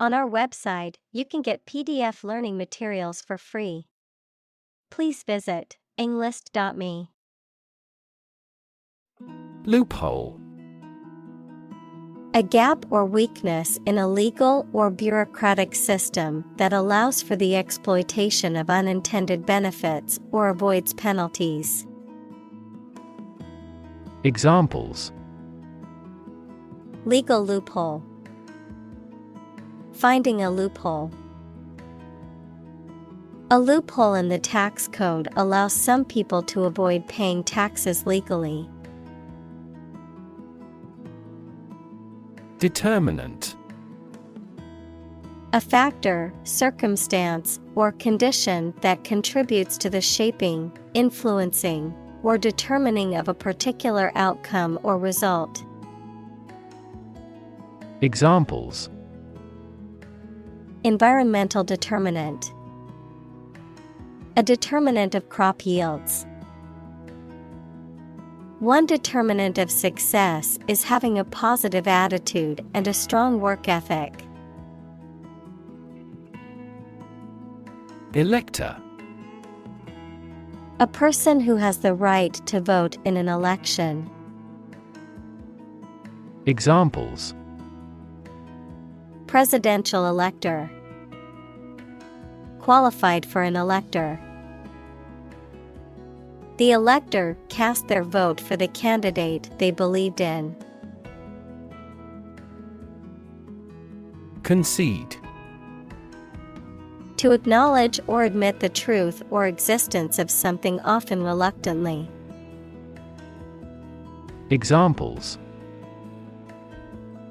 On our website, you can get PDF learning materials for free. Please visit englist.me. Loophole. A gap or weakness in a legal or bureaucratic system that allows for the exploitation of unintended benefits or avoids penalties. Examples: Legal loophole. Finding a loophole. A loophole in the tax code allows some people to avoid paying taxes legally. Determinant. A factor, circumstance, or condition that contributes to the shaping, influencing, or determining of a particular outcome or result. Examples: Environmental determinant. A determinant of crop yields. One determinant of success is having a positive attitude and a strong work ethic. Elector. A person who has the right to vote in an election. Examples: Presidential elector. Qualified for an elector. The elector cast their vote for the candidate they believed in. Concede. To acknowledge or admit the truth or existence of something, often reluctantly. Examples: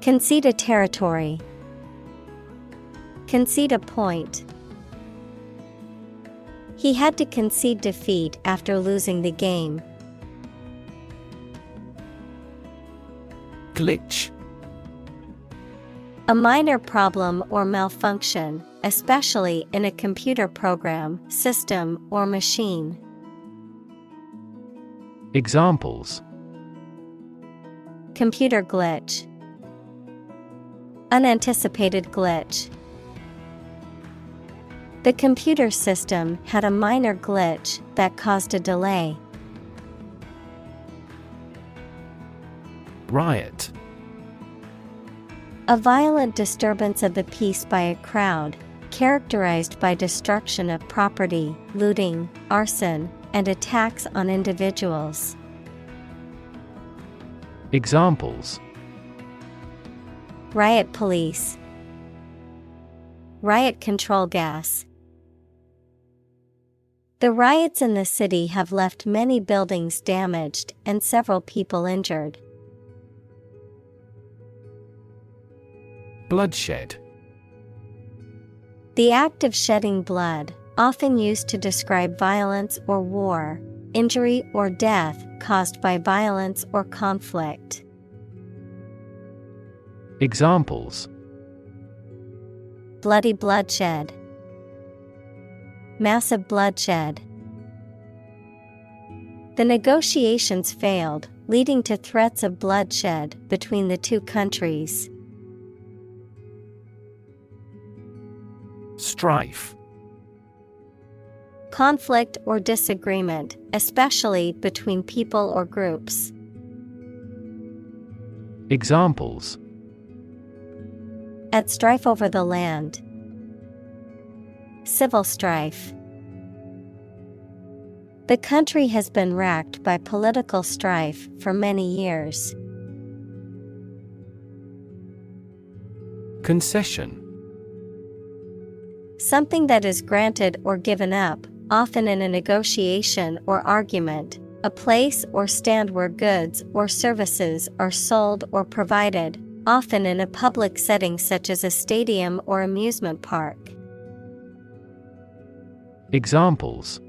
Concede a territory. Concede a point. He had to concede defeat after losing the game. Glitch. A minor problem or malfunction, especially in a computer program, system, or machine. Examples: Computer glitch. Unanticipated glitch. The computer system had a minor glitch that caused a delay. Riot. A violent disturbance of the peace by a crowd, characterized by destruction of property, looting, arson, and attacks on individuals. Examples: Riot police. Riot control gas. The riots in the city have left many buildings damaged and several people injured. Bloodshed. The act of shedding blood, often used to describe violence or war, injury or death caused by violence or conflict. Examples: Bloody bloodshed. Massive bloodshed. The negotiations failed, leading to threats of bloodshed between the two countries. Strife. Conflict or disagreement, especially between people or groups. Examples: At strife over the land. Civil strife. The country has been racked by political strife for many years. Concession. Something that is granted or given up, often in a negotiation or argument, a place or stand where goods or services are sold or provided, often in a public setting such as a stadium or amusement park. Examples: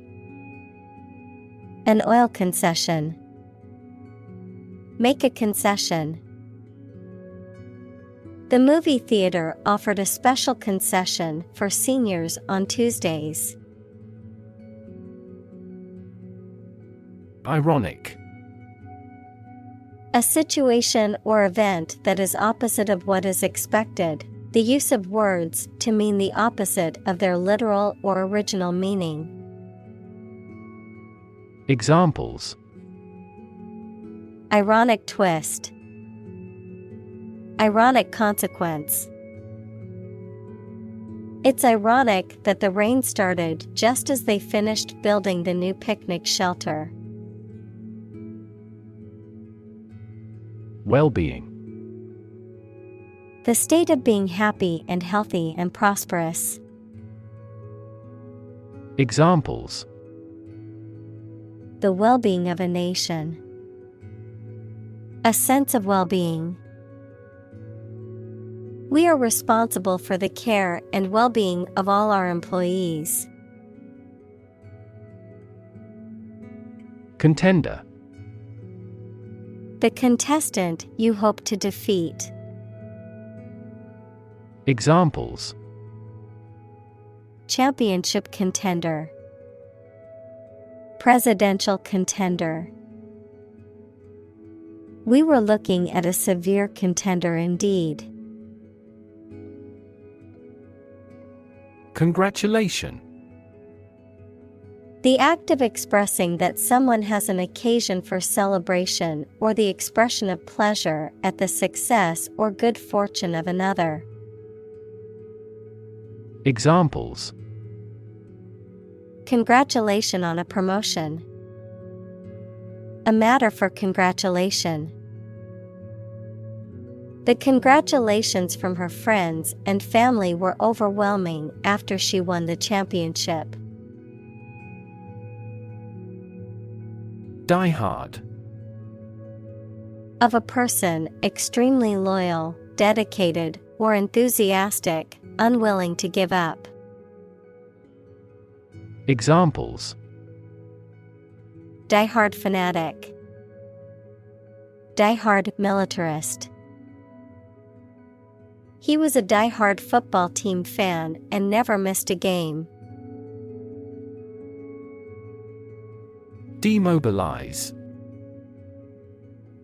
An oil concession. Make a concession. The movie theater offered a special concession for seniors on Tuesdays. Ironic. A situation or event that is opposite of what is expected, The use of words to mean the opposite of their literal or original meaning. Examples: ironic twist, ironic consequence. It's ironic that the rain started just as they finished building the new picnic shelter. Well-being. The state of being happy and healthy and prosperous. Examples: the well-being of a nation, a sense of well-being. We are responsible for the care and well-being of all our employees. Contender. The contestant you hope to defeat. Examples: championship contender, presidential contender. We were looking at a severe contender indeed. Congratulation. The act of expressing that someone has an occasion for celebration or the expression of pleasure at the success or good fortune of another. Examples: congratulation on a promotion, a matter for congratulation. The congratulations from her friends and family were overwhelming after she won the championship. Die hard. Of a person extremely loyal, dedicated, or enthusiastic, unwilling to give up. Examples: die-hard fanatic, die-hard militarist. He was a die-hard football team fan and never missed a game. Demobilize.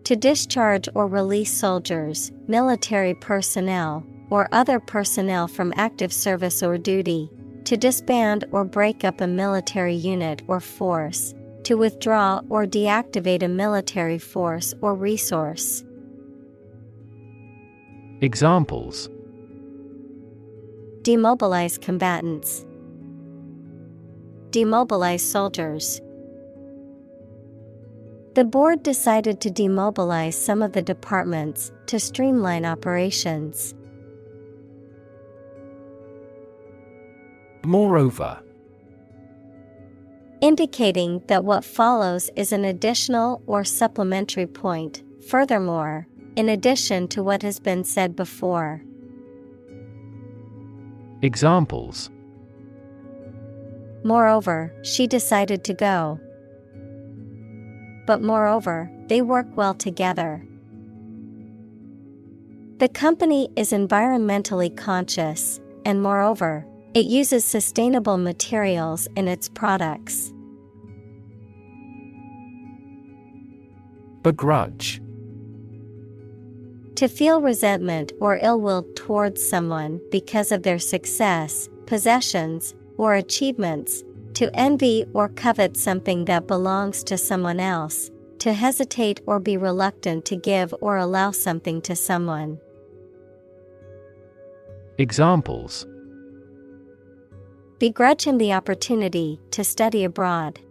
To discharge or release soldiers, military personnel, or other personnel from active service or duty. To disband or break up a military unit or force. To withdraw or deactivate a military force or resource. Examples: demobilize combatants, demobilize soldiers. The board decided to demobilize some of the departments to streamline operations. Moreover. Indicating that what follows is an additional or supplementary point. Furthermore, in addition to what has been said before. Examples: moreover, she decided to go. But moreover, they work well together. The company is environmentally conscious, and moreover, it uses sustainable materials in its products. Begrudge. To feel resentment or ill will towards someone because of their success, possessions, or achievements. To envy or covet something that belongs to someone else. To hesitate or be reluctant to give or allow something to someone. Examples: begrudge him the opportunity to study abroad.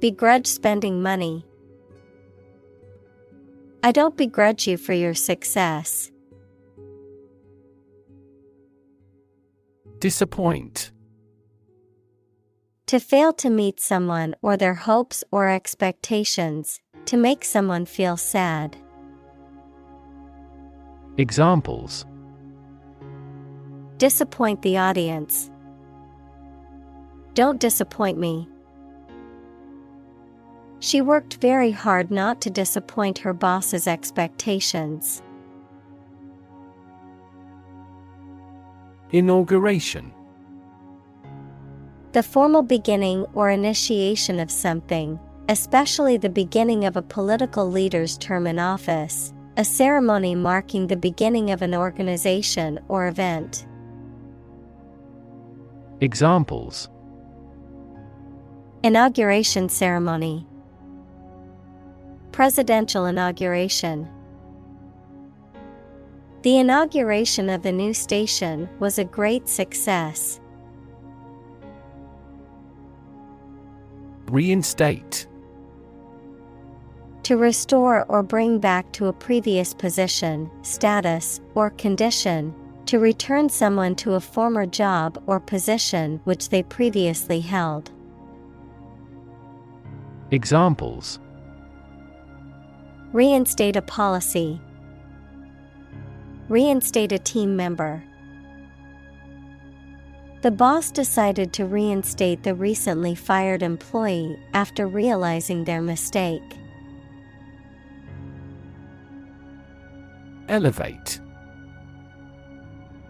Begrudge spending money. I don't begrudge you for your success. Disappoint. To fail to meet someone or their hopes or expectations. To make someone feel sad. Examples: disappoint the audience. Don't disappoint me. She worked very hard not to disappoint her boss's expectations. Inauguration. The formal beginning or initiation of something, especially the beginning of a political leader's term in office, A ceremony marking the beginning of an organization or event. Examples: Inauguration ceremony. Presidential inauguration. The inauguration of the new station was a great success. Reinstate. To restore or bring back to a previous position, status, or condition, to return someone to a former job or position which they previously held. Examples: Reinstate a policy. Reinstate a team member. The boss decided to reinstate the recently fired employee after realizing their mistake. Elevate.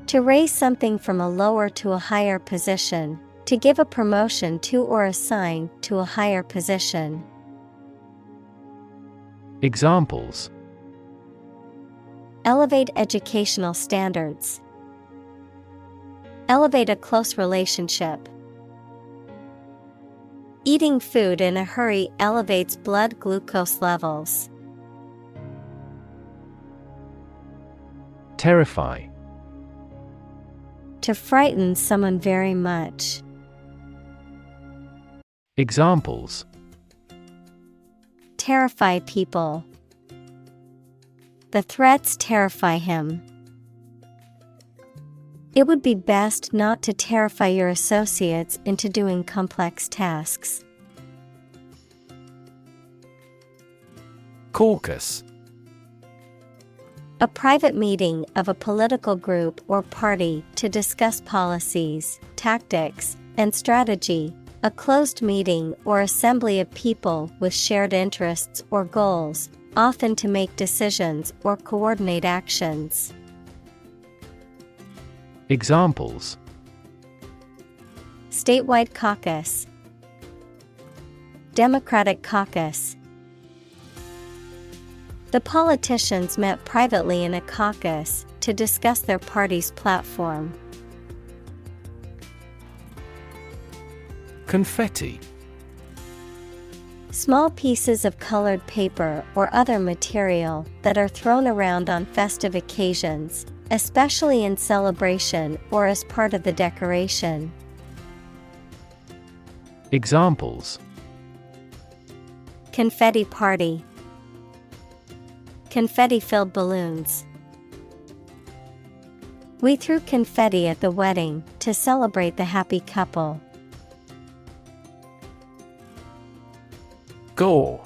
To raise something from a lower to a higher position, to give a promotion to or assign to a higher position. Examples: Elevate educational standards. Elevate a close relationship. Eating food in a hurry elevates blood glucose levels. Terrify. To frighten someone very much. Examples: Terrify people. The threats terrify him. It would be best not to terrify your associates into doing complex tasks. Caucus. A private meeting of a political group or party to discuss policies, tactics, and strategy. A closed meeting or assembly of people with shared interests or goals, often to make decisions or coordinate actions. Examples: Statewide caucus. Democratic caucus. The politicians met privately in a caucus to discuss their party's platform. Confetti. Small pieces of colored paper or other material that are thrown around on festive occasions, especially in celebration or as part of the decoration. Examples: Confetti party. Confetti-filled balloons. We threw confetti at the wedding to celebrate the happy couple. Gore.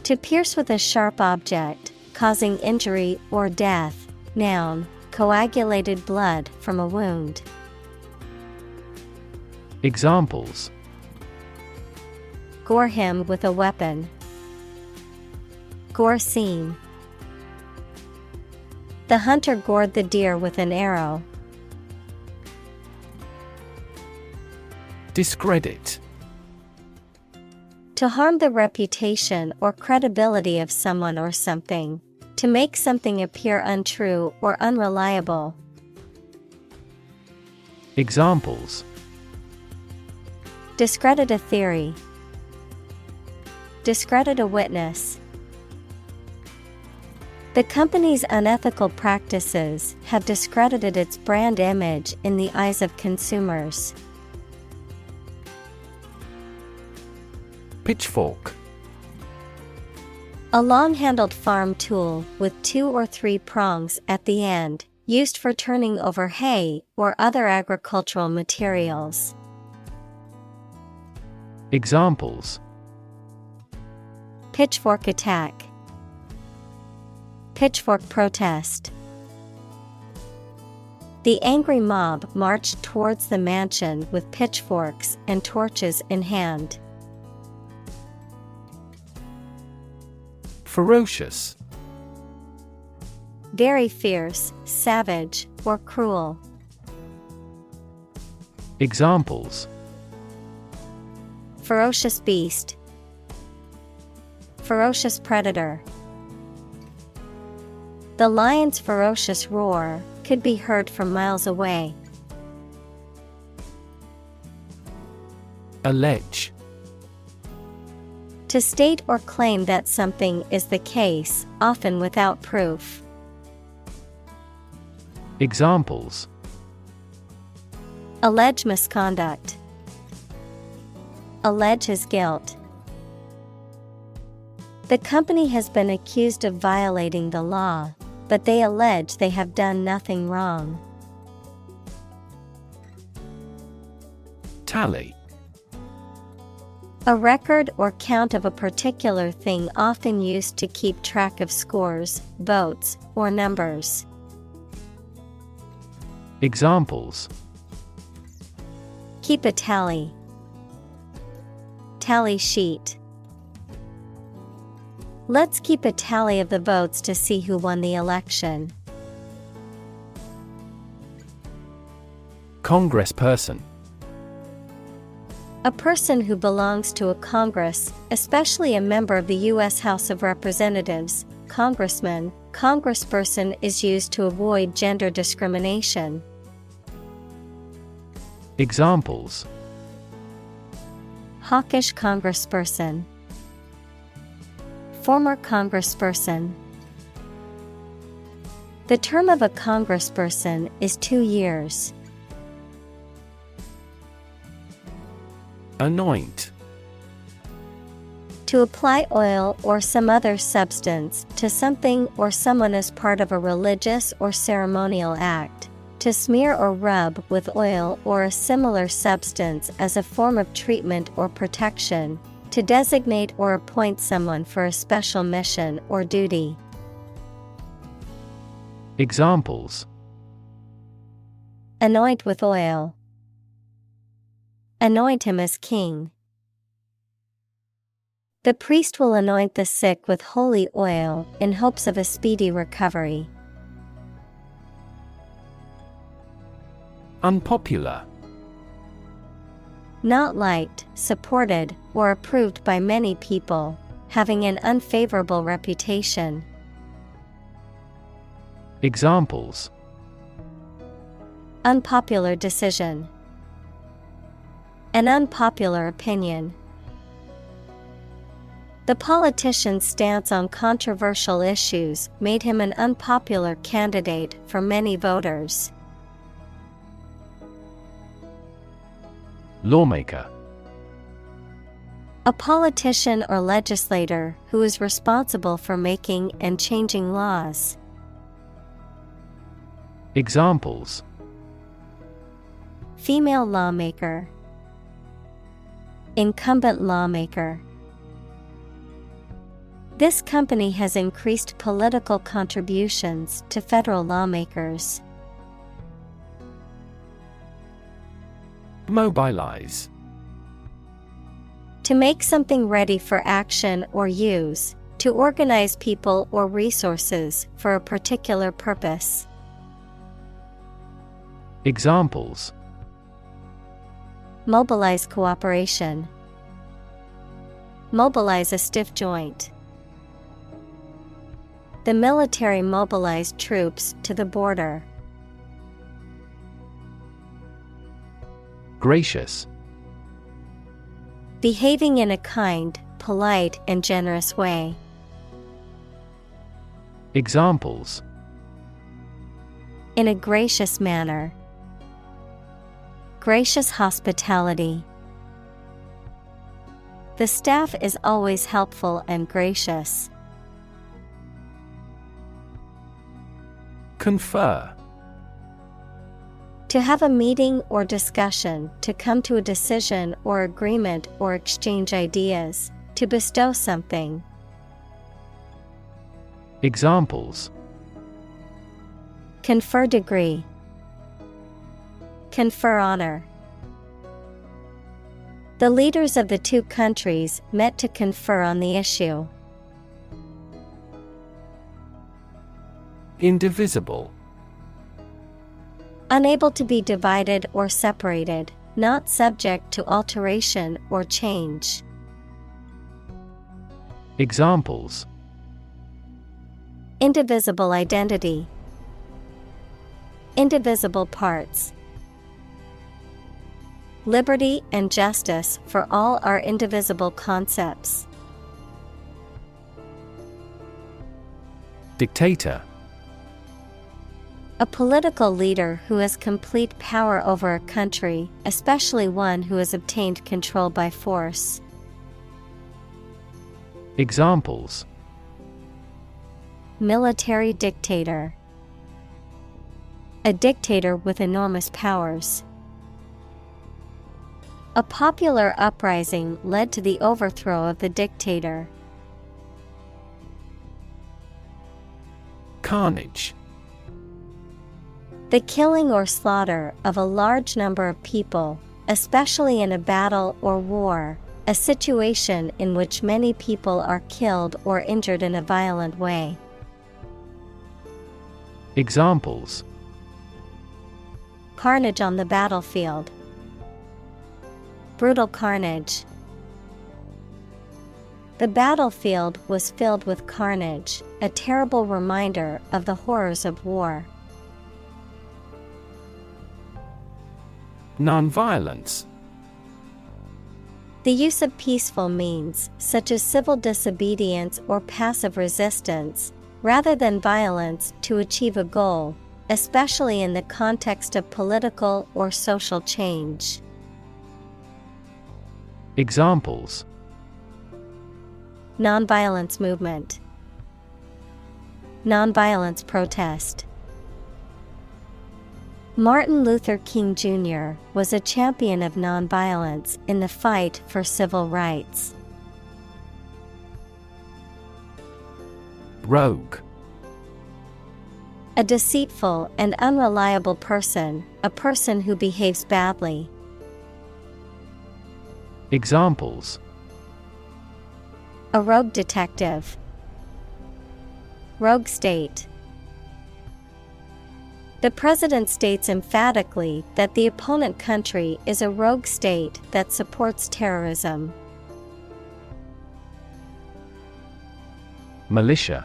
To pierce with a sharp object, causing injury or death. Noun, coagulated blood from a wound. Examples: Gore him with a weapon. Gore scene. The hunter gored the deer with an arrow. Discredit. To harm the reputation or credibility of someone or something. To make something appear untrue or unreliable. Examples: Discredit a theory. Discredit a witness. The company's unethical practices have discredited its brand image in the eyes of consumers. Pitchfork. A long-handled farm tool with 2 or 3 prongs at the end, used for turning over hay or other agricultural materials. Examples: Pitchfork attack. Pitchfork protest. The angry mob marched towards the mansion with pitchforks and torches in hand. Ferocious. Very fierce, savage, or cruel. Examples: Ferocious beast. Ferocious predator. The lion's ferocious roar could be heard from miles away. Allege. To state or claim that something is the case, often without proof. Examples: allege misconduct, allege his guilt. The company has been accused of violating the law, but they allege they have done nothing wrong. Tally. A record or count of a particular thing, often used to keep track of scores, votes, or numbers. Examples: keep a tally, tally sheet. Let's keep a tally of the votes to see who won the election. Congressperson. A person who belongs to a Congress, especially a member of the U.S. House of Representatives. Congressman, congressperson is used to avoid gender discrimination. Examples: hawkish congressperson, former congressperson. The term of a congressperson is 2 years. Anoint. To apply oil or some other substance to something or someone as part of a religious or ceremonial act. To smear or rub with oil or a similar substance as a form of treatment or protection. To designate or appoint someone for a special mission or duty. Examples: anoint with oil, anoint him as king. The priest will anoint the sick with holy oil in hopes of a speedy recovery. Unpopular. Not liked, supported, or approved by many people, having an unfavorable reputation. Examples: unpopular decision, an unpopular opinion. The politician's stance on controversial issues made him an unpopular candidate for many voters. Lawmaker. A politician or legislator who is responsible for making and changing laws. Examples: female lawmaker, incumbent lawmaker. This company has increased political contributions to federal lawmakers. Mobilize. To make something ready for action or use, to organize people or resources for a particular purpose. Examples: mobilize cooperation, mobilize a stiff joint. The military mobilized troops to the border. Gracious. Behaving in a kind, polite, and generous way. Examples: in a gracious manner, gracious hospitality. The staff is always helpful and gracious. Confer. To have a meeting or discussion, to come to a decision or agreement or exchange ideas, to bestow something. Examples: confer degree, confer honor. The leaders of the two countries met to confer on the issue. Indivisible. Unable to be divided or separated, not subject to alteration or change. Examples: Indivisible identity. Indivisible parts. Liberty and justice for all are indivisible concepts. Dictator. A political leader who has complete power over a country, especially one who has obtained control by force. Examples: Military dictator. A dictator with enormous powers. A popular uprising led to the overthrow of the dictator. Carnage. The killing or slaughter of a large number of people, especially in a battle or war, a situation in which many people are killed or injured in a violent way. Examples: Carnage on the battlefield. Brutal carnage. The battlefield was filled with carnage, a terrible reminder of the horrors of war. Nonviolence. The use of peaceful means, such as civil disobedience or passive resistance, rather than violence to achieve a goal, especially in the context of political or social change. Examples: Nonviolence movement. Nonviolence protest. Martin Luther King Jr. was a champion of nonviolence in the fight for civil rights. Rogue. A deceitful and unreliable person, a person who behaves badly. Examples: A rogue detective. Rogue state. The president states emphatically that the opponent country is a rogue state that supports terrorism. Militia.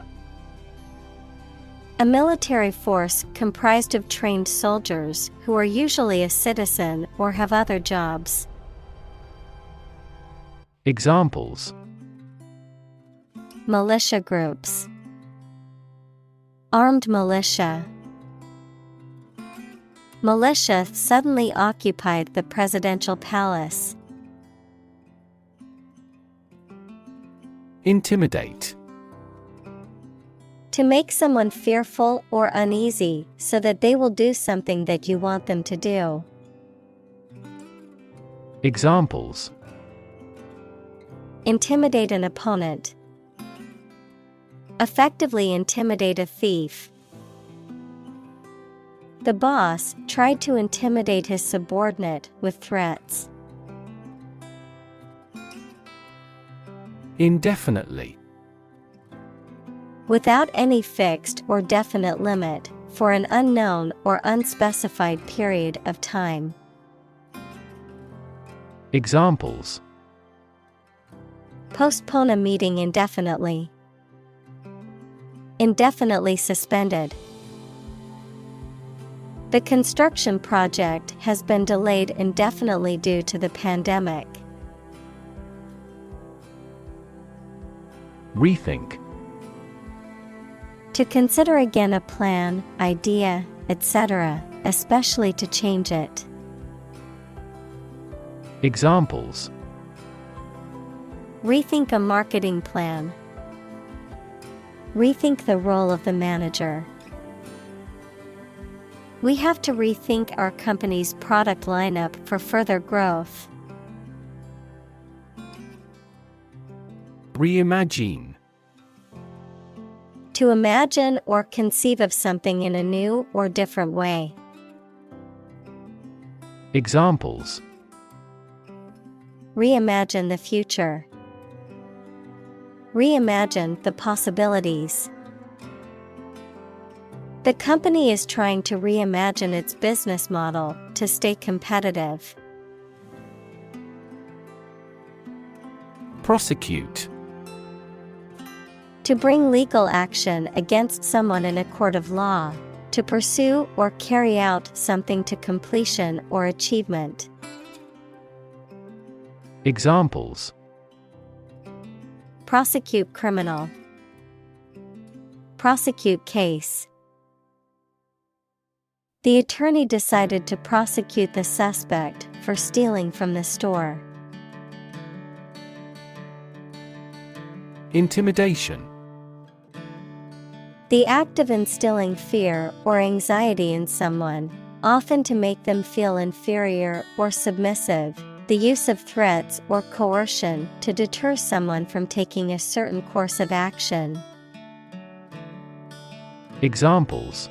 A military force comprised of trained soldiers who are usually a citizen or have other jobs. Examples: Militia groups. Armed militia. Militia suddenly occupied the presidential palace. Intimidate. To make someone fearful or uneasy so that they will do something that you want them to do. Examples: Intimidate an opponent. Effectively intimidate a thief. The boss tried to intimidate his subordinate with threats. Indefinitely. Without any fixed or definite limit, for an unknown or unspecified period of time. Examples: Postpone a meeting indefinitely. Indefinitely suspended. The construction project has been delayed indefinitely due to the pandemic. Rethink. To consider again a plan, idea, etc., especially to change it. Examples: Rethink a marketing plan. Rethink the role of the manager. We have to rethink our company's product lineup for further growth. Reimagine. To imagine or conceive of something in a new or different way. Examples: Reimagine the future. Reimagine the possibilities. The company is trying to reimagine its business model to stay competitive. Prosecute. To bring legal action against someone in a court of law. To pursue or carry out something to completion or achievement. Examples: Prosecute criminal. Prosecute case. The attorney decided to prosecute the suspect for stealing from the store. Intimidation. The act of instilling fear or anxiety in someone, often to make them feel inferior or submissive. The use of threats or coercion to deter someone from taking a certain course of action. Examples: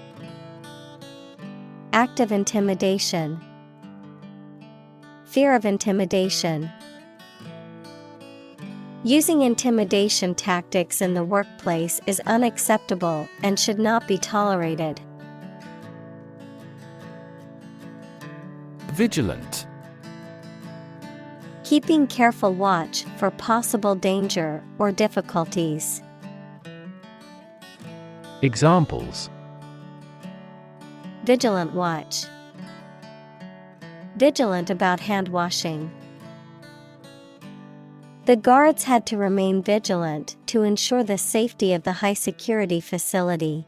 Act of intimidation. Fear of intimidation. Using intimidation tactics in the workplace is unacceptable and should not be tolerated. Vigilant. Keeping careful watch for possible danger or difficulties. Examples: Vigilant watch. Vigilant about hand washing. The guards had to remain vigilant to ensure the safety of the high security facility.